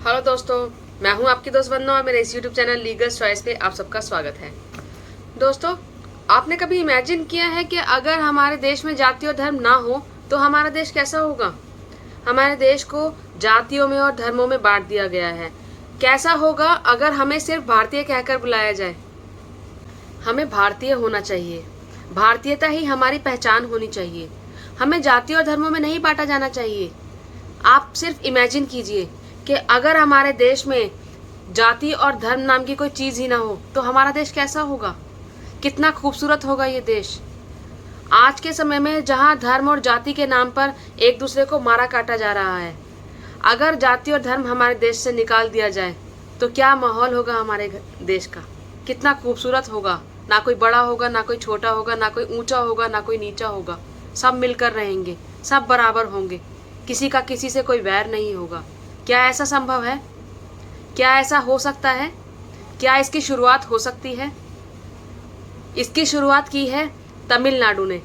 Hello दोस्तों, मैं हूं आपकी दोस्त वंदना और मेरे इस यूट्यूब चैनल लीगल चॉइस पे आप सबका स्वागत है। दोस्तों, आपने कभी इमेजिन किया है कि अगर हमारे देश में जाति और धर्म ना हो तो हमारा देश कैसा होगा? हमारे देश को जातियों में और धर्मों में बांट दिया गया है। कैसा होगा अगर हमें सिर्फ भारतीय कहकर बुलाया जाए? हमें भारतीय होना चाहिए। भारतीयता ही हमारी पहचान होनी चाहिए। हमें जाति और धर्मों में नहीं बांटा जाना चाहिए। आप सिर्फ इमेजिन कीजिए कि अगर हमारे देश में जाति और धर्म नाम की कोई चीज ही ना हो तो हमारा देश कैसा होगा? कितना खूबसूरत होगा ये देश। आज के समय में जहां धर्म और जाति के नाम पर एक दूसरे को मारा काटा जा रहा है, अगर जाति और धर्म हमारे देश से निकाल दिया जाए तो क्या माहौल होगा हमारे देश का? कितना खूबसूरत होगा। ना कोई बड़ा होगा, ना कोई छोटा होगा, ना कोई ऊंचा होगा, ना कोई नीचा होगा। सब मिलकर रहेंगे, सब बराबर होंगे, किसी का किसी से कोई वैर नहीं होगा। क्या ऐसा संभव है? क्या ऐसा हो सकता है? क्या इसकी शुरुआत हो सकती है? इसकी शुरुआत की है तमिलनाडु ने।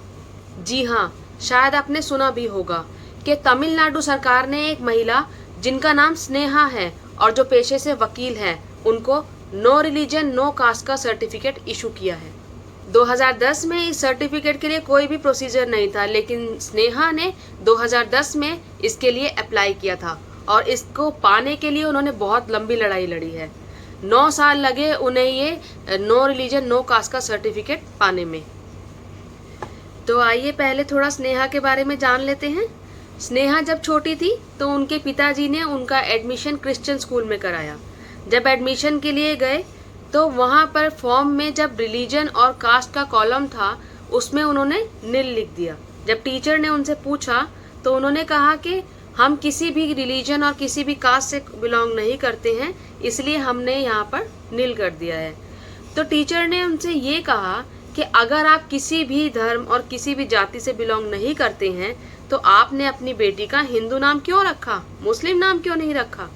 जी हाँ, शायद आपने सुना भी होगा कि तमिलनाडु सरकार ने एक महिला जिनका नाम स्नेहा है और जो पेशे से वकील है, उनको नो रिलीजन नो कास्ट का सर्टिफिकेट इशू किया है। 2010 में इस सर्टिफिकेट के लिए कोई भी प्रोसीजर नहीं था, लेकिन स्नेहा ने 2010 में इसके लिए अप्लाई किया था और इसको पाने के लिए उन्होंने बहुत लंबी लड़ाई लड़ी है। 9 साल लगे उन्हें ये नो रिलीजन नो कास्ट का सर्टिफिकेट पाने में। तो आइए पहले थोड़ा स्नेहा के बारे में जान लेते हैं। स्नेहा जब छोटी थी तो उनके पिताजी ने उनका एडमिशन क्रिश्चियन स्कूल में कराया। जब एडमिशन के लिए गए तो वहाँ पर फॉर्म में जब रिलीजन और कास्ट का कॉलम था उसमें उन्होंने नील लिख दिया। जब टीचर ने उनसे पूछा तो उन्होंने कहा कि हम किसी भी रिलीजन और किसी भी कास्ट से बिलोंग नहीं करते हैं, इसलिए हमने यहाँ पर नील कर दिया है। तो टीचर ने उनसे ये कहा कि अगर आप किसी भी धर्म और किसी भी जाति से बिलोंग नहीं करते हैं तो आपने अपनी बेटी का हिंदू नाम क्यों रखा, मुस्लिम नाम क्यों नहीं रखा?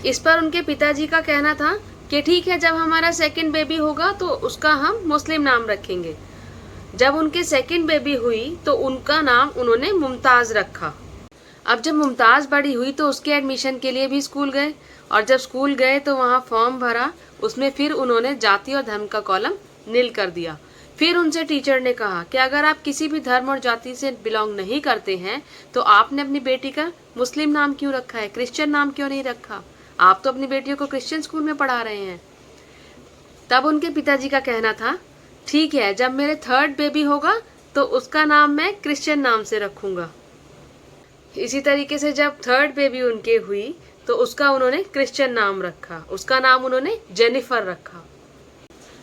इस पर उनके पिताजी का कहना था कि ठीक है, जब हमारा सेकंड बेबी होगा तो उसका हम मुस्लिम नाम रखेंगे। जब उनके सेकंड बेबी हुई तो उनका नाम उन्होंने मुमताज रखा। अब जब मुमताज बड़ी हुई तो उसके एडमिशन के लिए भी स्कूल गए और जब स्कूल गए तो वहाँ फॉर्म भरा, उसमें फिर उन्होंने जाति और धर्म का कॉलम नील कर दिया। फिर उनसे टीचर ने कहा कि अगर आप किसी भी धर्म और जाति से बिलोंग नहीं करते हैं तो आपने अपनी बेटी का मुस्लिम नाम क्यों रखा है, क्रिश्चियन नाम क्यों नहीं रखा? आप तो अपनी बेटियों को क्रिश्चियन स्कूल में पढ़ा रहे हैं। तब उनके पिताजी का कहना था ठीक है, जब मेरे थर्ड बेबी होगा तो उसका नाम मैं क्रिश्चियन नाम से रखूंगा। इसी तरीके से जब थर्ड बेबी उनके हुई तो उसका उन्होंने क्रिश्चियन नाम रखा, उसका नाम उन्होंने जेनिफर रखा।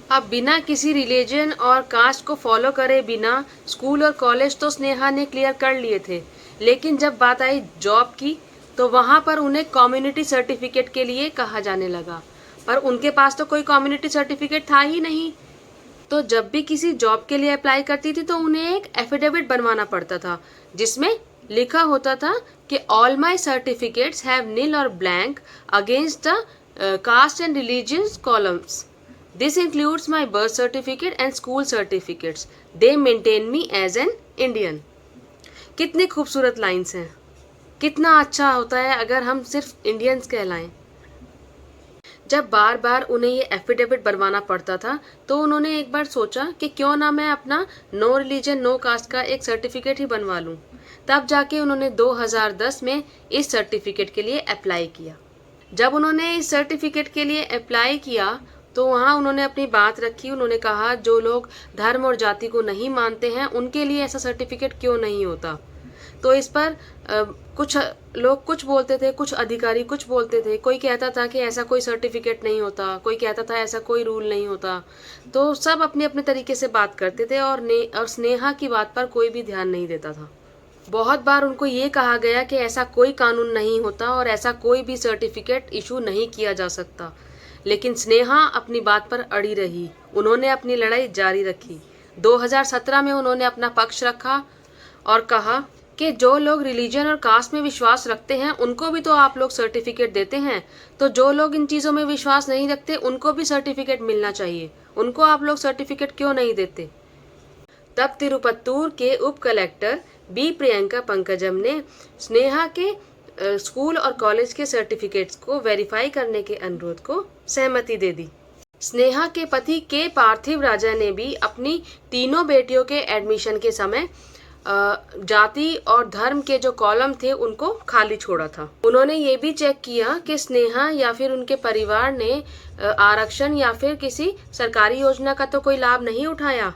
अब बिना किसी रिलीजन और कास्ट को फॉलो करे बिना स्कूल और कॉलेज तो स्नेहा ने क्लियर कर लिए थे, लेकिन जब बात आई जॉब की तो वहाँ पर उन्हें कम्युनिटी सर्टिफिकेट के लिए कहा जाने लगा, पर उनके पास तो कोई कम्युनिटी सर्टिफिकेट था ही नहीं। तो जब भी किसी जॉब के लिए अप्लाई करती थी तो उन्हें एक एफिडेविट बनवाना पड़ता था जिसमें लिखा होता था कि all my certificates have nil और blank against the caste and religious columns. This includes my birth certificate and school certificates. They maintain me as an Indian. कितनी खूबसूरत लाइन्स हैं। कितना अच्छा होता है अगर हम सिर्फ इंडियंस कहलाएं। जब बार बार उन्हें ये एफिडेविट बनवाना पड़ता था तो उन्होंने एक बार सोचा कि क्यों ना मैं अपना नो रिलीजन नो कास्ट का एक सर्टिफिकेट ही बनवा लूं। तब जाके उन्होंने 2010 में इस सर्टिफिकेट के लिए अप्लाई किया। जब उन्होंने इस सर्टिफिकेट के लिए अप्लाई किया तो वहाँ उन्होंने अपनी बात रखी। उन्होंने कहा जो लोग धर्म और जाति को नहीं मानते हैं उनके लिए ऐसा सर्टिफिकेट क्यों नहीं होता। तो इस पर कुछ लोग कुछ बोलते थे, कुछ अधिकारी कुछ बोलते थे। कोई कहता था कि ऐसा कोई सर्टिफिकेट नहीं होता, कोई कहता था ऐसा कोई रूल नहीं होता। तो सब अपने अपने तरीके से बात करते थे और स्नेहा की बात पर कोई भी ध्यान नहीं देता था। बहुत बार उनको ये कहा गया कि ऐसा कोई कानून नहीं होता और ऐसा कोई भी सर्टिफिकेट इशू नहीं किया जा सकता, लेकिन स्नेहा अपनी बात पर अड़ी रही। उन्होंने अपनी लड़ाई जारी रखी। 2017 में उन्होंने अपना पक्ष रखा और कहा कि जो लोग रिलीजन और कास्ट में विश्वास रखते हैं उनको भी तो आप लोग सर्टिफिकेट देते हैं, तो जो लोग इन चीज़ों में विश्वास नहीं रखते उनको भी सर्टिफिकेट मिलना चाहिए। उनको आप लोग सर्टिफिकेट क्यों नहीं देते? तब तिरुपत्तूर के उप कलेक्टर बी प्रियंका पंकजम ने स्नेहा के स्कूल और कॉलेज के सर्टिफिकेट्स को वेरीफाई करने के अनुरोध को सहमति दे दी। स्नेहा के पति के पार्थिव राजा ने भी अपनी तीनों बेटियों के एडमिशन के समय जाति और धर्म के जो कॉलम थे उनको खाली छोड़ा था। उन्होंने ये भी चेक किया कि स्नेहा या फिर उनके परिवार ने आरक्षण या फिर किसी सरकारी योजना का तो कोई लाभ नहीं उठाया।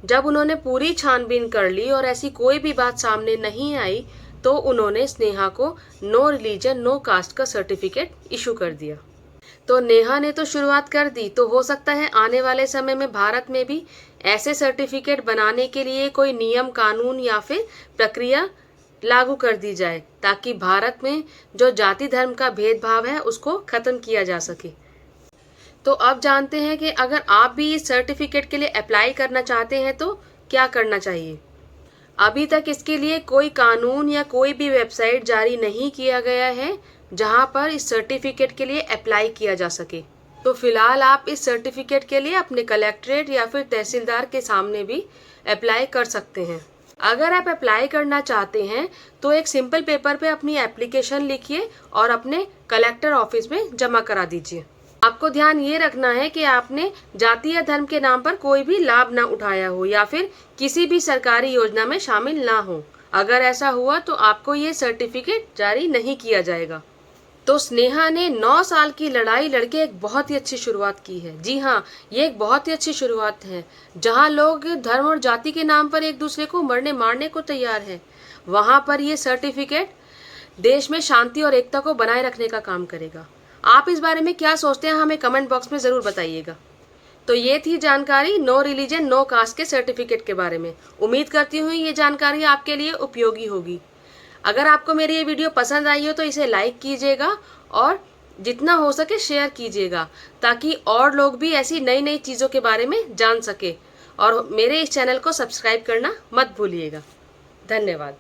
जब उन्होंने पूरी छानबीन कर ली और ऐसी कोई भी बात सामने नहीं आई तो उन्होंने स्नेहा को नो रिलीजन नो कास्ट का सर्टिफिकेट इशू कर दिया। तो नेहा ने तो शुरुआत कर दी, तो हो सकता है आने वाले समय में भारत में भी ऐसे सर्टिफिकेट बनाने के लिए कोई नियम कानून या फिर प्रक्रिया लागू कर दी जाए ताकि भारत में जो जाति धर्म का भेदभाव है उसको खत्म किया जा सके। तो अब जानते हैं कि अगर आप भी इस सर्टिफिकेट के लिए अप्लाई करना चाहते हैं तो क्या करना चाहिए। अभी तक इसके लिए कोई कानून या कोई भी वेबसाइट जारी नहीं किया गया है जहां पर इस सर्टिफिकेट के लिए अप्लाई किया जा सके। तो फिलहाल आप इस सर्टिफिकेट के लिए अपने कलेक्ट्रेट या फिर तहसीलदार के सामने भी अप्लाई कर सकते हैं। अगर आप अप्लाई करना चाहते हैं तो एक सिंपल पेपर पे अपनी एप्लीकेशन लिखिए और अपने कलेक्टर ऑफिस में जमा करा दीजिए। आपको ध्यान ये रखना है कि आपने जाति या धर्म के नाम पर कोई भी लाभ ना उठाया हो या फिर किसी भी सरकारी योजना में शामिल ना हो। अगर ऐसा हुआ तो आपको ये सर्टिफिकेट जारी नहीं किया जाएगा। तो स्नेहा ने 9 साल की लड़ाई लड़के एक बहुत ही अच्छी शुरुआत की है। जी हाँ, ये एक बहुत ही अच्छी शुरुआत है। जहाँ लोग धर्म और जाति के नाम पर एक दूसरे को मरने मारने को तैयार है, वहाँ पर ये सर्टिफिकेट देश में शांति और एकता को बनाए रखने का काम करेगा। आप इस बारे में क्या सोचते हैं हमें कमेंट बॉक्स में ज़रूर बताइएगा। तो ये थी जानकारी नो रिलीजन नो कास्ट के सर्टिफिकेट के बारे में। उम्मीद करती हूँ ये जानकारी आपके लिए उपयोगी होगी। अगर आपको मेरी ये वीडियो पसंद आई हो तो इसे लाइक कीजिएगा और जितना हो सके शेयर कीजिएगा ताकि और लोग भी ऐसी नई नई चीज़ों के बारे में जान सके। और मेरे इस चैनल को सब्सक्राइब करना मत भूलिएगा। धन्यवाद।